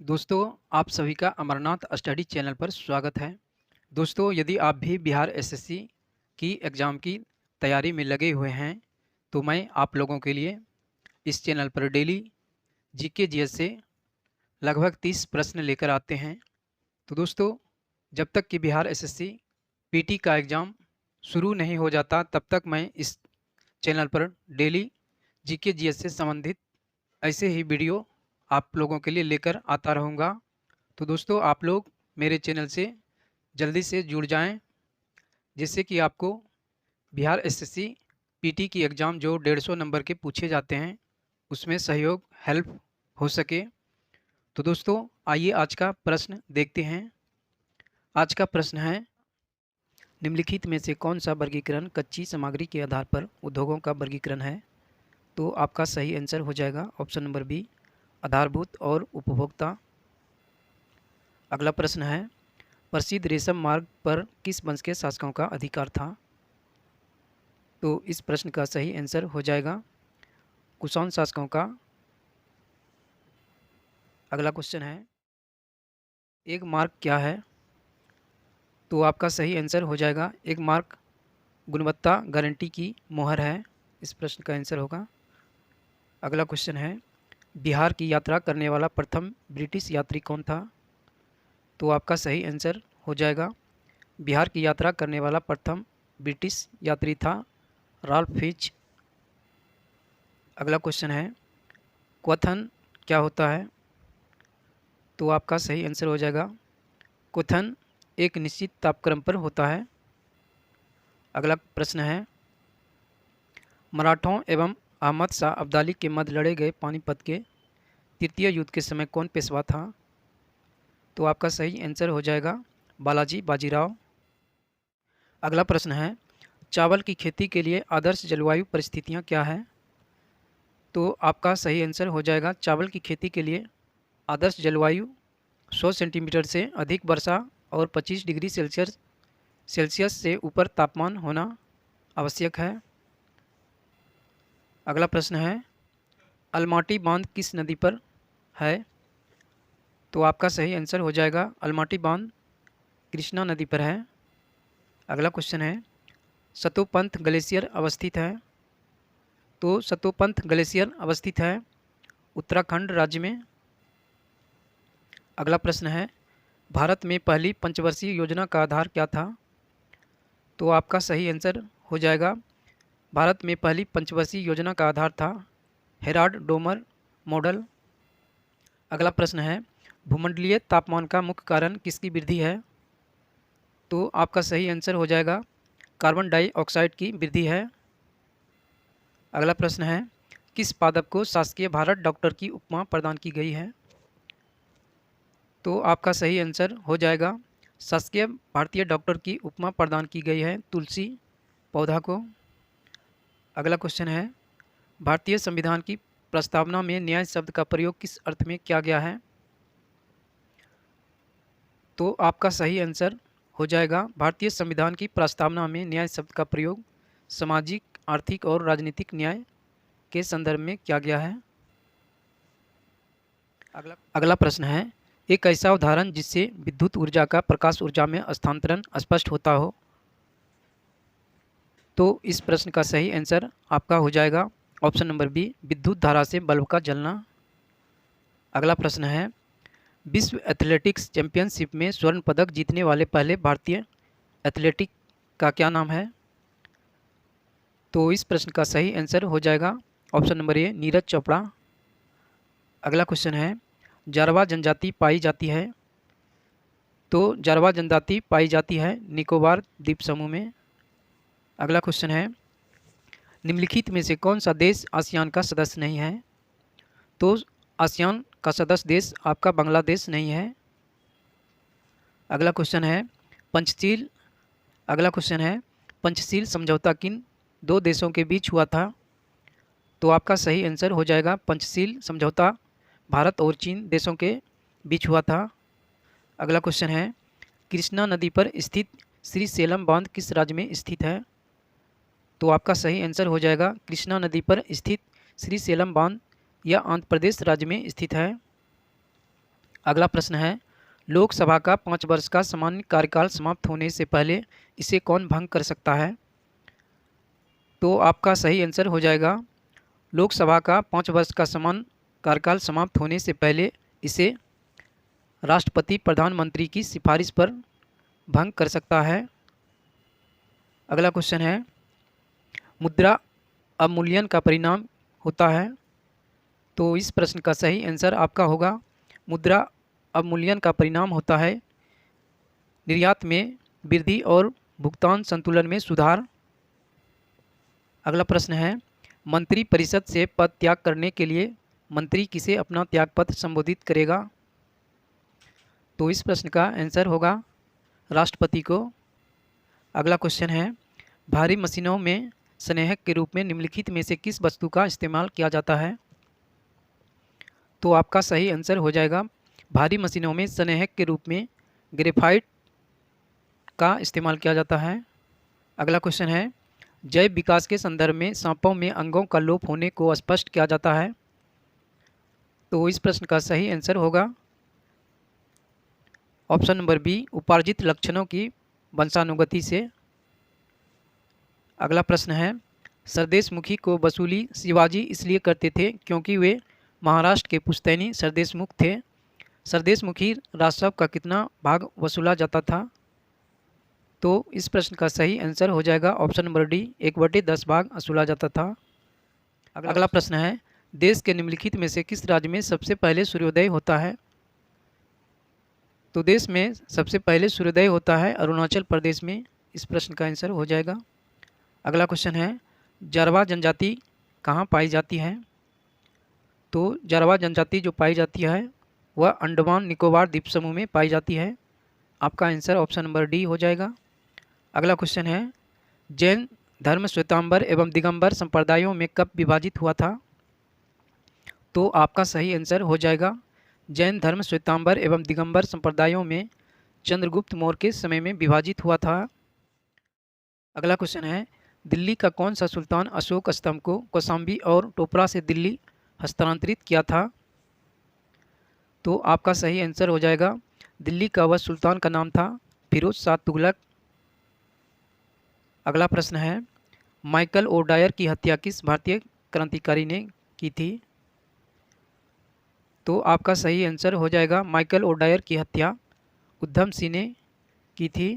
दोस्तों, आप सभी का अमरनाथ स्टडी चैनल पर स्वागत है। दोस्तों, यदि आप भी बिहार एसएससी की एग्ज़ाम की तैयारी में लगे हुए हैं, तो मैं आप लोगों के लिए इस चैनल पर डेली जीके जीएस से लगभग 30 प्रश्न लेकर आते हैं। तो दोस्तों, जब तक कि बिहार एसएससी पीटी का एग्ज़ाम शुरू नहीं हो जाता, तब तक मैं इस चैनल पर डेली जीके जीएस से संबंधित ऐसे ही वीडियो आप लोगों के लिए लेकर आता रहूँगा। तो दोस्तों, आप लोग मेरे चैनल से जल्दी से जुड़ जाएं, जिससे कि आपको बिहार एसएससी पीटी की एग्ज़ाम जो 150 नंबर के पूछे जाते हैं, उसमें सहयोग हेल्प हो सके। तो दोस्तों, आइए आज का प्रश्न देखते हैं। आज का प्रश्न है, निम्नलिखित में से कौन सा वर्गीकरण कच्ची सामग्री के आधार पर उद्योगों का वर्गीकरण है? तो आपका सही आंसर हो जाएगा ऑप्शन नंबर बी, आधारभूत और उपभोक्ता। अगला प्रश्न है, प्रसिद्ध रेशम मार्ग पर किस वंश के शासकों का अधिकार था? तो इस प्रश्न का सही आंसर हो जाएगा कुषाण शासकों का। अगला क्वेश्चन है, एक मार्क क्या है? तो आपका सही आंसर हो जाएगा एक मार्क गुणवत्ता गारंटी की मोहर है। इस प्रश्न का आंसर होगा। अगला क्वेश्चन है, बिहार की यात्रा करने वाला प्रथम ब्रिटिश यात्री कौन था? तो आपका सही आंसर हो जाएगा बिहार की यात्रा करने वाला प्रथम ब्रिटिश यात्री था राल्फ फिच। अगला क्वेश्चन है, क्वथन क्या होता है? तो आपका सही आंसर हो जाएगा क्वथन एक निश्चित तापक्रम पर होता है। अगला प्रश्न है, मराठों एवं अहमद शाह अब्दाली के मध्य लड़े गए पानीपत के तृतीय युद्ध के समय कौन पेशवा था? तो आपका सही आंसर हो जाएगा बालाजी बाजीराव। अगला प्रश्न है, चावल की खेती के लिए आदर्श जलवायु परिस्थितियां क्या है? तो आपका सही आंसर हो जाएगा चावल की खेती के लिए आदर्श जलवायु 100 सेंटीमीटर से अधिक वर्षा और 25 डिग्री सेल्सियस से ऊपर तापमान होना आवश्यक है। अगला प्रश्न है, अलमाटी बांध किस नदी पर है? तो आपका सही आंसर हो जाएगा अलमाटी बांध कृष्णा नदी पर है। अगला क्वेश्चन है, सतोपंथ ग्लेशियर अवस्थित है? तो सतोपंथ ग्लेशियर अवस्थित है उत्तराखंड राज्य में। अगला प्रश्न है, भारत में पहली पंचवर्षीय योजना का आधार क्या था? तो आपका सही आंसर हो जाएगा भारत में पहली पंचवर्षीय योजना का आधार था हेराल्ड डोमर मॉडल। अगला प्रश्न है, भूमंडलीय तापमान का मुख्य कारण किसकी वृद्धि है? तो आपका सही आंसर हो जाएगा कार्बन डाइऑक्साइड की वृद्धि है। अगला प्रश्न है, किस पादप को शासकीय भारत डॉक्टर की उपमा प्रदान की गई है? तो आपका सही आंसर हो जाएगा शासकीय भारतीय डॉक्टर की उपमा प्रदान की गई है तुलसी पौधा को। अगला क्वेश्चन है, भारतीय संविधान की प्रस्तावना में न्याय शब्द का प्रयोग किस अर्थ में किया गया है? तो आपका सही आंसर हो जाएगा भारतीय संविधान की प्रस्तावना में न्याय शब्द का प्रयोग सामाजिक, आर्थिक और राजनीतिक न्याय के संदर्भ में किया गया है। अगला प्रश्न है, एक ऐसा उदाहरण जिससे विद्युत ऊर्जा का प्रकाश ऊर्जा में स्थानांतरण स्पष्ट होता हो? तो इस प्रश्न का सही आंसर आपका हो जाएगा ऑप्शन नंबर बी, विद्युत धारा से बल्ब का जलना। अगला प्रश्न है, विश्व एथलेटिक्स चैंपियनशिप में स्वर्ण पदक जीतने वाले पहले भारतीय एथलेटिक का क्या नाम है? तो इस प्रश्न का सही आंसर हो जाएगा option number A, Neeraj Chopra. अगला क्वेश्चन है, जारवा जनजाति पाई जाती है? तो जारवा जनजाति पाई जाती है निकोबार द्वीप समूह में। अगला क्वेश्चन है, निम्नलिखित में से कौन सा देश आसियान का सदस्य नहीं है? तो आसियान का सदस्य देश आपका बांग्लादेश नहीं है। अगला क्वेश्चन है, पंचशील अगला क्वेश्चन है, पंचशील समझौता किन दो देशों के बीच हुआ था? तो आपका सही आंसर हो जाएगा पंचशील समझौता भारत और चीन देशों के बीच हुआ था। अगला क्वेश्चन है, कृष्णा नदी पर स्थित श्री सेलम बांध किस राज्य में स्थित है? तो आपका सही आंसर हो जाएगा कृष्णा नदी पर स्थित श्री सेलम बांध यह आंध्र प्रदेश राज्य में स्थित है। अगला प्रश्न है, लोकसभा का 5 वर्ष का सामान्य कार्यकाल समाप्त होने से पहले इसे कौन भंग कर सकता है? तो आपका सही आंसर हो जाएगा, लोकसभा का 5 वर्ष का सामान्य कार्यकाल समाप्त होने से पहले इसे राष्ट्रपति प्रधानमंत्री की सिफारिश पर भंग कर सकता है। अगला क्वेश्चन है, मुद्रा अवमूल्यन का परिणाम होता है। तो इस प्रश्न का सही आंसर आपका होगा, मुद्रा अवमूल्यन का परिणाम होता है निर्यात में वृद्धि और भुगतान संतुलन में सुधार। अगला प्रश्न है, मंत्री परिषद से पद त्याग करने के लिए मंत्री किसे अपना त्यागपत्र संबोधित करेगा? तो इस प्रश्न का आंसर होगा राष्ट्रपति को। अगला क्वेश्चन है, भारी मशीनों में संरेखक के रूप में निम्नलिखित में से किस वस्तु का इस्तेमाल किया जाता है? तो आपका सही आंसर हो जाएगा, भारी मशीनों में संरेखक के रूप में ग्रेफाइट का इस्तेमाल किया जाता है। अगला क्वेश्चन है, जैव विकास के संदर्भ में सांपों में अंगों का लोप होने को स्पष्ट किया जाता है। तो इस प्रश्न का सही आंसर होगा ऑप्शन नंबर बी, उपार्जित लक्षणों की वंशानुगति से। अगला प्रश्न है, सरदेशमुखी को वसूली शिवाजी इसलिए करते थे क्योंकि वे महाराष्ट्र के पुश्तैनी सरदेशमुख थे। सरदेशमुखी राजस्व का कितना भाग वसूला जाता था? तो इस प्रश्न का सही आंसर हो जाएगा ऑप्शन नंबर डी, 1/10 भाग वसूला जाता था। अगला प्रश्न है, देश के निम्नलिखित में से किस राज्य में सबसे पहले सूर्योदय होता है? तो देश में सबसे पहले सूर्योदय होता है अरुणाचल प्रदेश में। इस प्रश्न का आंसर हो जाएगा। अगला क्वेश्चन है, जारवा जनजाति कहाँ पाई जाती है? तो जारवा जनजाति जो पाई जाती है वह अंडमान निकोबार द्वीप समूह में पाई जाती है। आपका आंसर ऑप्शन नंबर डी हो जाएगा। अगला क्वेश्चन है, जैन धर्म श्वेतांबर एवं दिगंबर संप्रदायों में कब विभाजित हुआ था? तो आपका सही आंसर हो जाएगा, जैन धर्म श्वेतांबर एवं दिगंबर संप्रदायों में चंद्रगुप्त मौर्य के समय में विभाजित हुआ था। अगला क्वेश्चन है, दिल्ली का कौन सा सुल्तान अशोक स्तंभ को कौशाम्बी और टोपरा से दिल्ली हस्तांतरित किया था? तो आपका सही आंसर हो जाएगा, दिल्ली का वह सुल्तान का नाम था फिरोज शाह तुगलक। अगला प्रश्न है, माइकल ओडायर की हत्या किस भारतीय क्रांतिकारी ने की थी? तो आपका सही आंसर हो जाएगा, माइकल ओडायर की हत्या उधम सिंह ने की थी।